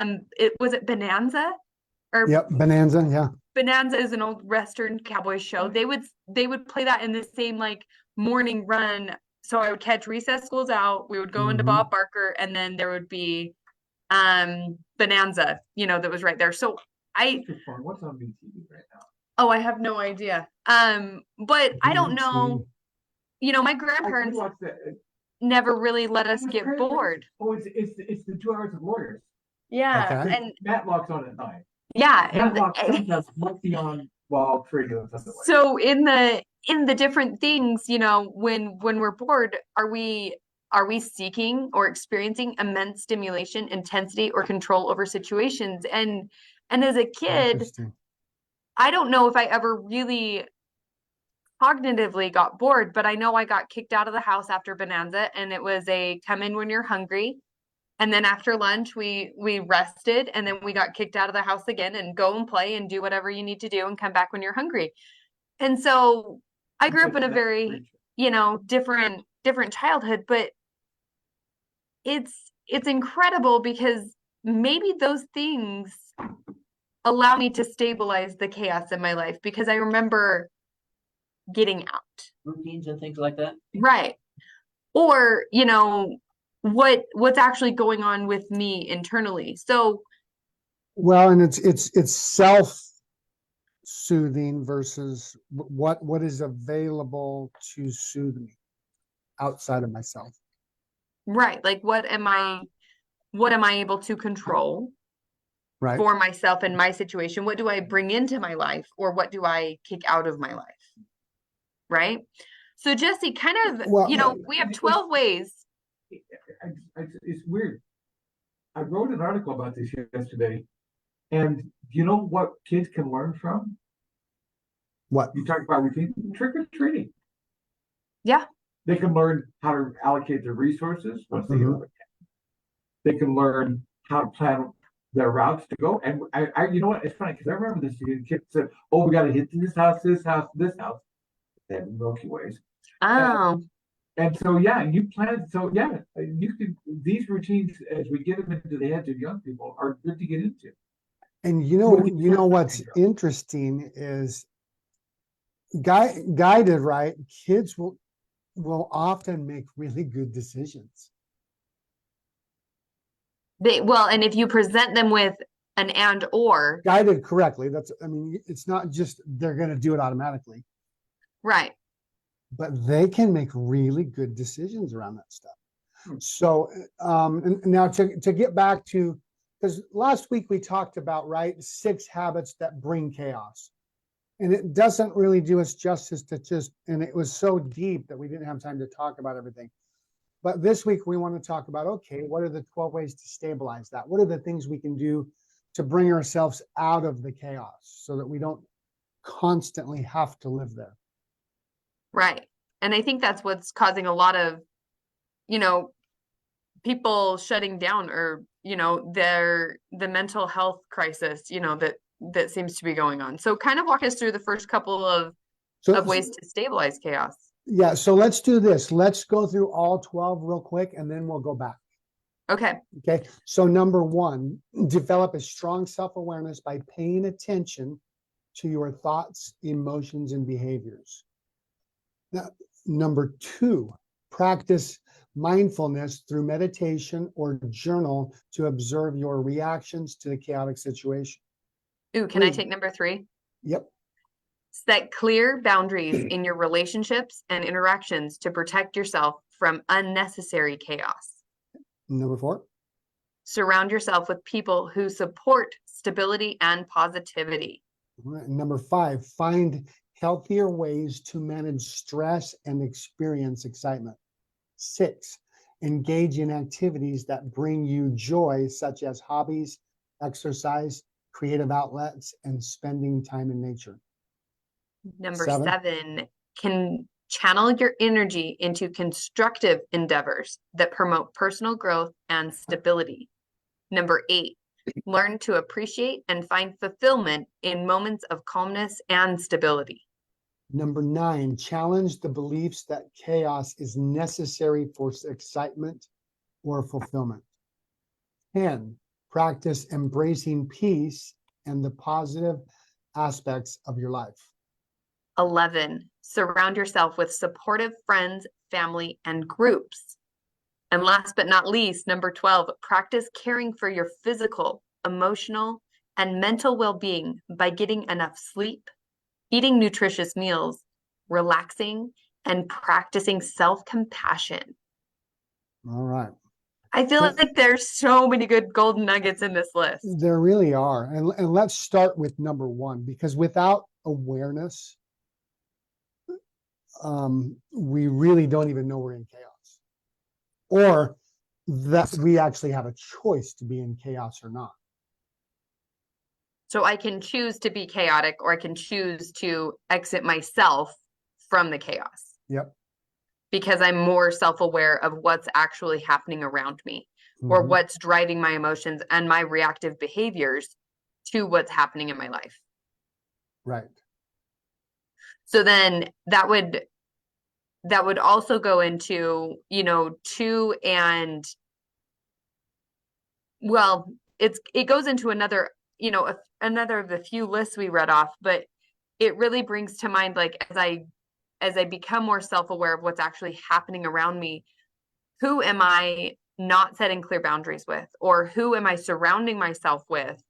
it Bonanza? Or Yep, Bonanza. Yeah. Bonanza is an old Western cowboy show. They would play that in the same like morning run. So I would catch recess schools out, we would go into Hmm. Bob Barker, and then there would be Bonanza, that was right there. So I What's on BTV right now? oh, I have no idea. But I don't know, BT. my I grandparents watched that. never really let us get Crazy. bored. Oh, it's the 2 hours of lawyers. Yeah. Okay. And Matlock's on at 9. yeah, Matlock sometimes might be on while Fredo does otherwise. so in the different things, when we're bored, are we seeking or experiencing immense stimulation, intensity, or control over situations? And as a kid, Interesting. I don't know if I ever really cognitively got bored, but I know I got kicked out of the house after Bonanza, and it was a come in when you're hungry. And then after lunch, we rested, and then we got kicked out of the house again, and go and play and do whatever you need to do and come back when you're hungry. And so I grew up in a very, different childhood, but it's incredible because maybe those things allow me to stabilize the chaos in my life, because I remember getting out. Routines and things like that. Right. Or, what's actually going on with me internally. So, Well, and it's self-soothing versus what is available to soothe me outside of myself. right, like what am I able to control Right. for myself and my situation? What do I bring into my life, or what do I kick out of my life? Right? So Jesse, kind of, Well, we have 12 ways. It's weird. I wrote an article about this yesterday, and you know what kids can learn from? what? You talk about routine, trick or treating. Yeah. They can learn how to allocate their resources once they get out of camp. They can learn how to plan their routes to go. And you know what? It's funny because I remember this kid said, "Oh, we got to hit this house, this house, this house." They have Milky Ways. Oh. And so, yeah, you plan. So, yeah, you can. These routines, as we get them into the heads of young people, are good to get into. And what's interesting is guided right, kids will often make really good decisions. And if you present them with an and or, Guided correctly, it's not just they're going to do it automatically, right? but they can make really good decisions around that stuff. So, and now to get back to, because last week we talked about, right, 6 habits that bring chaos. And it doesn't really do us justice and it was so deep that we didn't have time to talk about everything. But this week we want to talk about, okay, what are the 12 ways to stabilize that? What are the things we can do to bring ourselves out of the chaos so that we don't constantly have to live there? Right. And I think that's what's causing a lot of, people shutting down, or, the mental health crisis, that seems to be going on. So kind of walk us through the first couple of ways to stabilize chaos. Yeah, so let's do this. Let's go through all 12 real quick, and then we'll go back. Okay. Okay, so number 1, develop a strong self-awareness by paying attention to your thoughts, emotions, and behaviors. Now, number 2, practice mindfulness through meditation or journal to observe your reactions to the chaotic situation. Ooh, can I take number 3? Yep. Set clear boundaries in your relationships and interactions to protect yourself from unnecessary chaos. Number 4. Surround yourself with people who support stability and positivity. All right. Number 5, find healthier ways to manage stress and experience excitement. 6, engage in activities that bring you joy, such as hobbies, exercise, creative outlets, and spending time in nature. Number 7, can channel your energy into constructive endeavors that promote personal growth and stability. Number 8, learn to appreciate and find fulfillment in moments of calmness and stability. Number 9, challenge the beliefs that chaos is necessary for excitement or fulfillment. 10, practice embracing peace and the positive aspects of your life. 11, surround yourself with supportive friends, family, and groups. And last but not least, number 12, practice caring for your physical, emotional, and mental well-being by getting enough sleep, eating nutritious meals, relaxing, and practicing self-compassion. All right. I feel So- like there's so many good golden nuggets in this list. There really are. And let's start with number one, because without awareness, we really don't even know we're in chaos, or that we actually have a choice to be in chaos or not. So I can choose to be chaotic, or I can choose to exit myself from the chaos Yep. because I'm more self-aware of what's actually happening around me, or Mhm. what's driving my emotions and my reactive behaviors to what's happening in my life. Right. So then that would also go into, 2 and well, it goes into another, another of the few lists we read off, but it really brings to mind, like, as I become more self-aware of what's actually happening around me, who am I not setting clear boundaries with, or who am I surrounding myself with?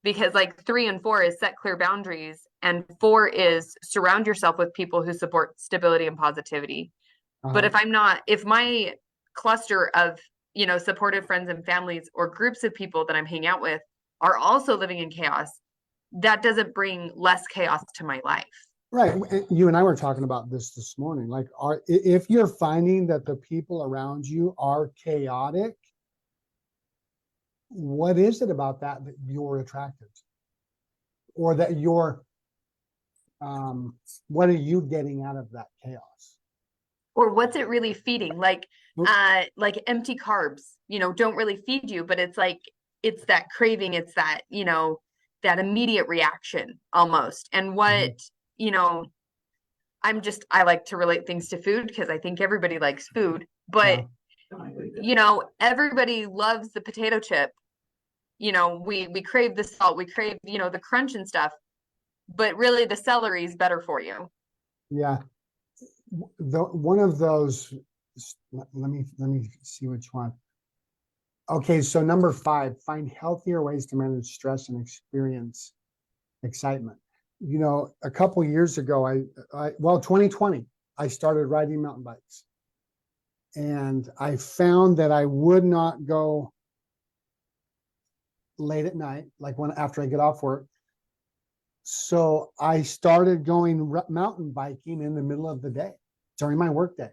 Because like 3 and 4 is set clear boundaries, and 4 is surround yourself with people who support stability and positivity. But if my cluster of, supportive friends and families or groups of people that I'm hanging out with are also living in chaos, that doesn't bring less chaos to my life. Right. You and I were talking about this morning. Like, if you're finding that the people around you are chaotic, what is it about that you're attracted to? Or that what are you getting out of that chaos? Or what's it really feeding? Like Oop. empty carbs, don't really feed you, but it's like, it's that craving, it's that, that immediate reaction almost. And what, you know, I like to relate things to food because I think everybody likes food, but everybody loves the potato chip. We crave the salt, we crave, the crunch and stuff, but really the celery is better for you. Yeah. One of those, let me see which one. Okay, so number 5, find healthier ways to manage stress and experience excitement. A couple years ago, 2020, I started riding mountain bikes, and I found that I would not go late at night, like after I get off work. So I started going mountain biking in the middle of the day during my work day.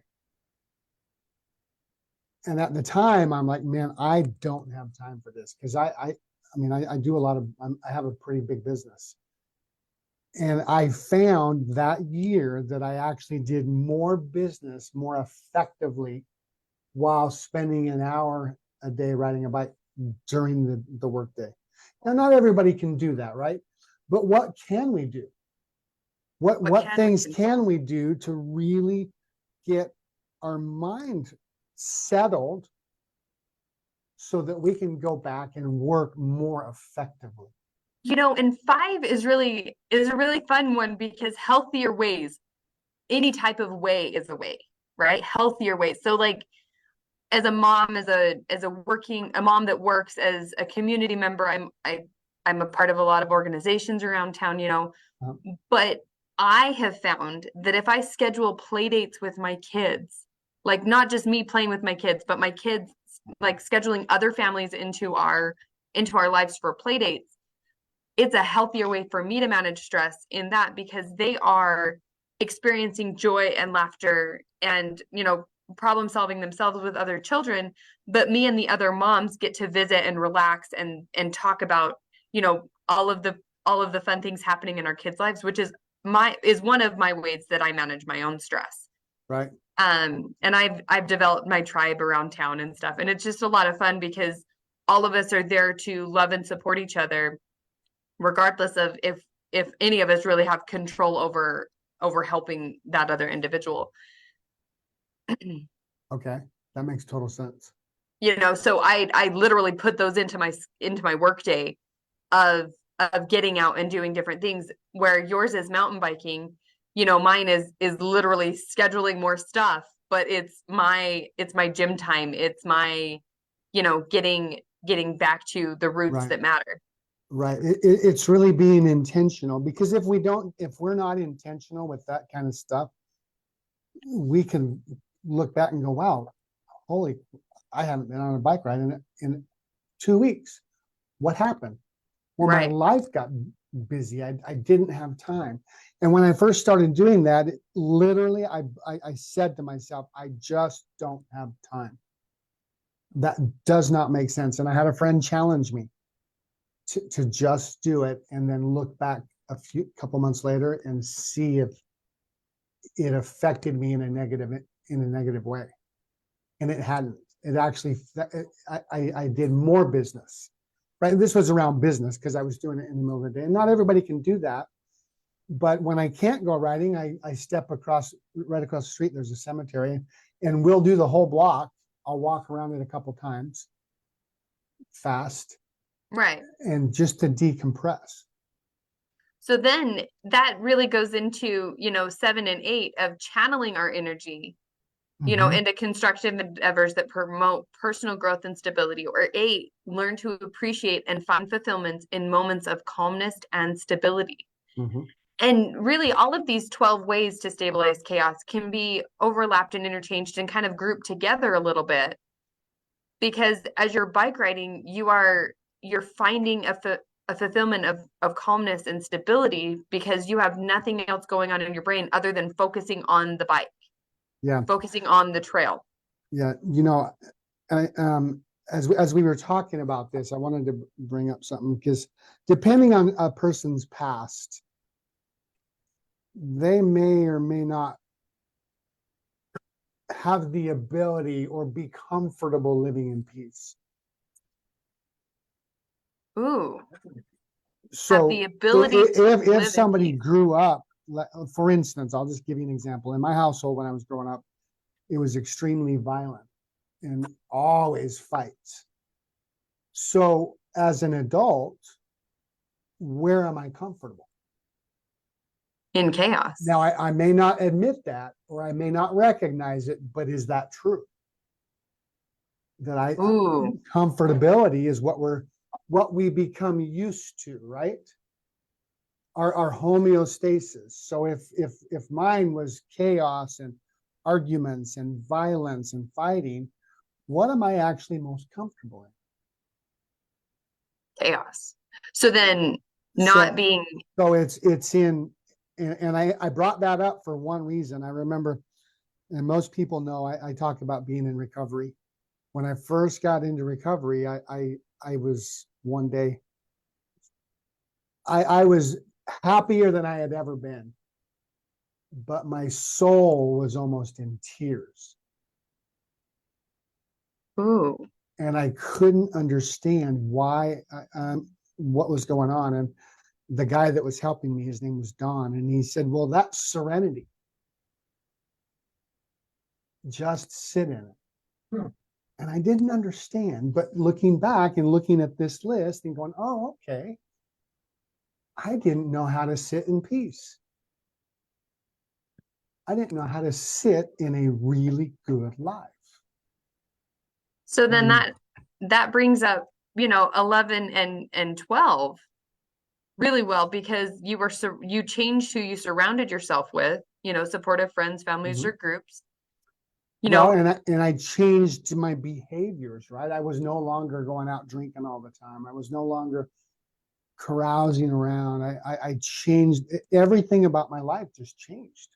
And at the time, I'm like, man, I don't have time for this, because I do a lot of, I have a pretty big business. And I found that year that I actually did more business more effectively while spending an hour a day riding a bike during the work day. Now, not everybody can do that, right? But what can we do? What things can we do to really get our mind settled so that we can go back and work more effectively? And 5 is a really fun one, because healthier ways, any type of way is a way, right? Healthier ways. So like, as a mom, as a mom that works, as a community member, I'm a part of a lot of organizations around town, but I have found that if I schedule play dates with my kids, like not just me playing with my kids, but my kids, like scheduling other families into our lives for play dates, it's a healthier way for me to manage stress in that, because they are experiencing joy and laughter and, problem solving themselves with other children, but me and the other moms get to visit and relax and talk about, all of the fun things happening in our kids' lives, which is one of my ways that I manage my own stress. Right. And I've developed my tribe around town and stuff, and it's just a lot of fun because all of us are there to love and support each other, regardless of if any of us really have control over helping that other individual. Okay, that makes total sense. So I literally put those into my work day of getting out and doing different things, where yours is mountain biking. Mine is literally scheduling more stuff, but it's my gym time. It's my, getting back to the roots Right. that matter. Right. It's really being intentional, because if we're not intentional with that kind of stuff, we can look back and go, wow, holy, I haven't been on a bike ride in 2 weeks. What happened? Well, my Right. life got busy. I didn't have time. And when I first started doing that, literally, I said to myself, I just don't have time. That does not make sense. And I had a friend challenge me to just do it, and then look back a couple months later and see if it affected me in a negative way. And it hadn't. It actually, I did more business, right? This was around business because I was doing it in the middle of the day. And not everybody can do that. But when I can't go riding, I step right across the street. There's a cemetery, and we'll do the whole block. I'll walk around it a couple times fast, Right. and just to decompress. So then that really goes into, 7 and 8 of channeling our energy, Mhm. into constructive endeavors that promote personal growth and stability. Or 8, learn to appreciate and find fulfillment in moments of calmness and stability. Mhm. And really, all of these 12 ways to stabilize chaos can be overlapped and interchanged and kind of grouped together a little bit, because as you're bike riding, you're finding a fulfillment of calmness and stability, because you have nothing else going on in your brain other than focusing on the bike, Yeah. focusing on the trail. Yeah. I, as we were talking about this, I wanted to bring up something, because depending on a person's past, they may or may not have the ability or be comfortable living in peace. Ooh, have the So ability to if live in somebody peace. grew up, for instance, I'll just give you an example. In my household, when I was growing up, it was extremely violent and always fights. So as an adult, where am I comfortable? In chaos. Now, I may not admit that, or I may not recognize it, but is that true? That Ooh, comfortability is what we become used to, right? Our homeostasis. So if mine was chaos and arguments and violence and fighting, what am I actually most comfortable chaos. So then, in? not being So it's in, and I brought that up for one reason. I remember, and most people know, I talk about being in recovery. When I first got into recovery, I was one day, I was happier than I had ever been, but my soul was almost in tears, ooh, and I couldn't understand why, what was going on. And the guy that was helping me, his name was Don, and he said, well, that's serenity. Just sit in it. Hmm. And I didn't understand, but looking back and looking at this list and going, oh, okay, I didn't know how to sit in peace. I didn't know how to sit in a really good life. so then And that brings up, 11 and 12 really well, because you changed who you surrounded yourself with, supportive friends, families, mhm. or groups, you Well, know, and I changed my behaviors, right? I was no longer going out drinking all the time. I was no longer carousing around. I changed everything about my life, just changed.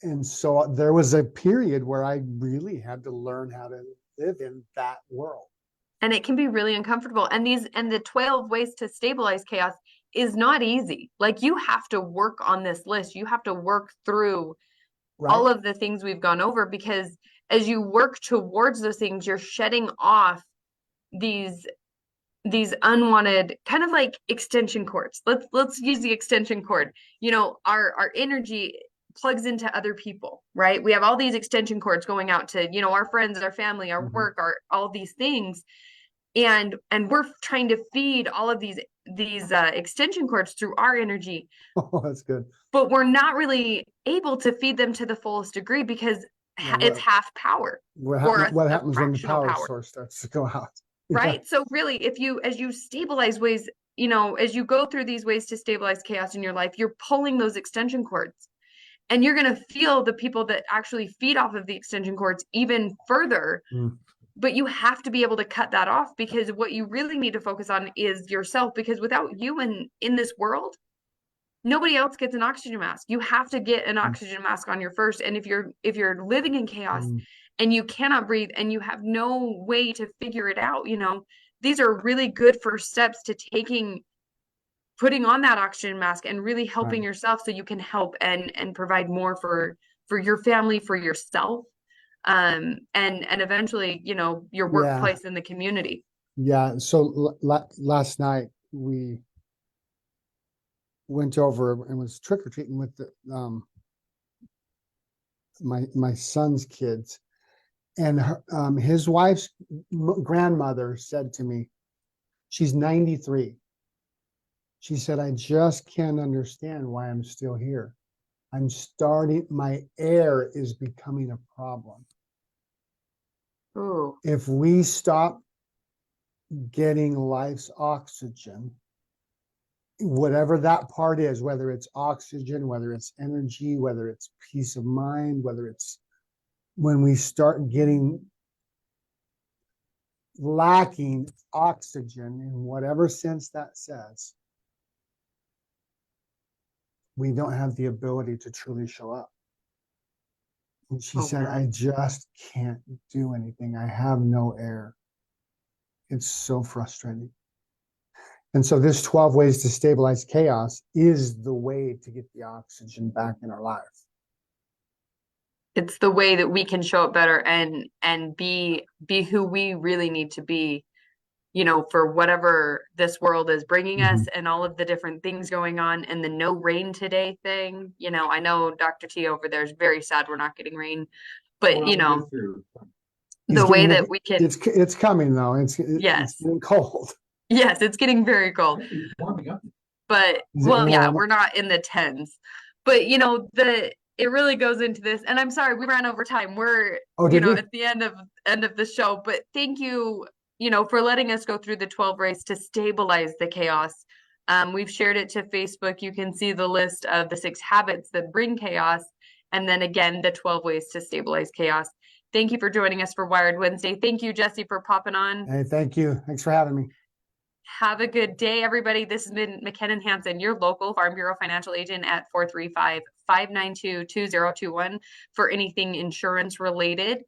And so there was a period where I really had to learn how to live in that world. and it can be really uncomfortable. And the 12 ways to stabilize chaos is not easy. Like, you have to work on this list. You have to work through all Right. of the things we've gone over, because as you work towards those things, you're shedding off these unwanted, kind of like extension cords. Let's use the extension cord. Our energy plugs into other people, right? We have all these extension cords going out to, you know, our friends, our family, our Mhm. work, our all these things. And we're trying to feed all of these extension cords through our energy, Oh, that's good. but we're not really able to feed them to the fullest degree because Yeah, it's half power or what a happens when the fractional power power, source starts to go out? Yeah. right? So really, if you, as you stabilize ways, you know, as you go through these ways to stabilize chaos in your life, you're pulling those extension cords, and you're going to feel the people that actually feed off of the extension cords even further. Mm. But you have to be able to cut that off, because what you really need to focus on is yourself, because without you in this world, nobody else gets an oxygen mask. You have to get an oxygen mask on your first. And if you're living in chaos Mm. and you cannot breathe and you have no way to figure it out, you know, these are really good first steps to putting on that oxygen mask and really helping Right. yourself, so you can help and provide more for your family, for yourself, and eventually, you know, your Yeah. workplace and the community. Yeah. So last night we went over and was trick or treating with the my son's kids, and his wife's grandmother said to me, she's 93. She said, I just can't understand why I'm still here. My air is becoming a problem. Ooh. If we stop getting life's oxygen, whatever that part is, whether it's oxygen, whether it's energy, whether it's peace of mind, whether it's when we start getting lacking oxygen in whatever sense that says, we don't have the ability to truly show up. And she said, wow. I just can't do anything. I have no air. It's so frustrating. And so this 12 ways to stabilize chaos is the way to get the oxygen back in our life. It's the way that we can show up better and be who we really need to be, you know, for whatever this world is bringing us, and all of the different things going on, and the no rain today thing. You know, I know Dr. T over there is very sad we're not getting rain, but you know, He's the way getting that it. we can, It's coming though. It's yes, getting cold. yes, it's getting very cold. It's warming up. But Is it well, yeah, warm? we're not in the tens. But you know, it really goes into this. And I'm sorry, we ran over time. We're, Oh, you did know, we? at the end of the show. But thank you, you know, for letting us go through the 12 ways to stabilize the chaos. We've shared it to Facebook. You can see the list of the 6 habits that bring chaos. And then again, the 12 ways to stabilize chaos. Thank you for joining us for Wired Wednesday. Thank you, Jesse, for popping on. Hey, thank you. Thanks for having me. Have a good day, everybody. This has been McKinnon Hansen, your local Farm Bureau financial agent at 435-592-2021 for anything insurance related.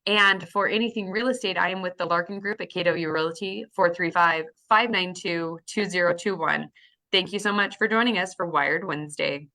And for anything real estate, I am with the Larkin Group at KW Realty, 435-592-2021. Thank you so much for joining us for Wired Wednesday.